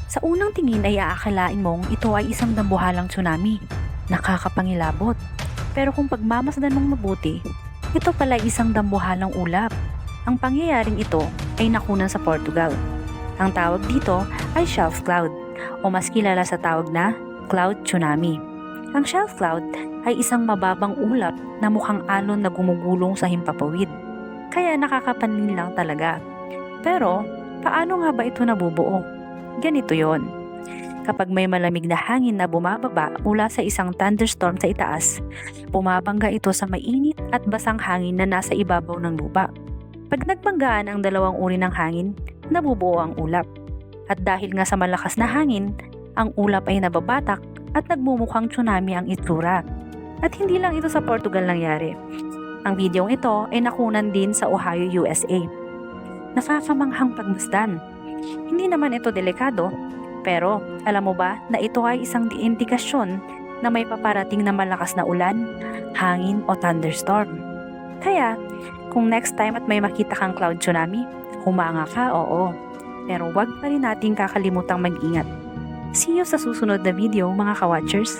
Sa unang tingin ay aakalain mong ito ay isang dambuhalang tsunami. Nakakapangilabot. Pero kung pagmamasdan mong mabuti, ito pala ay isang dambuhalang ulap. Ang pangyayaring ito ay nakunan sa Portugal. Ang tawag dito ay shelf cloud o mas kilala sa tawag na cloud tsunami. Ang shelf cloud ay isang mababang ulap na mukhang alon na gumugulong sa himpapawid. Kaya nakakapanlin lang talaga. Pero paano nga ba ito nabubuo? Ganito yon. Kapag may malamig na hangin na bumababa mula sa isang thunderstorm sa itaas, bumabangga ito sa mainit at basang hangin na nasa ibabaw ng lupa. Pag nagbanggaan ang dalawang uri ng hangin, nabubuo ang ulap. At dahil nga sa malakas na hangin, ang ulap ay nababatak at nagmumukhang tsunami ang itsura. At hindi lang ito sa Portugal nangyari. Ang videong ito ay nakunan din sa Ohio, USA. Nakakamanghang pagmasdan. Hindi naman ito delikado, pero alam mo ba na ito ay isang indikasyon na may paparating na malakas na ulan, hangin o thunderstorm. Kaya, kung next time at may makita kang cloud tsunami, humanga ka, oo. Pero wag pa rin natin kakalimutang mag-ingat. See you sa susunod na video mga ka-watchers.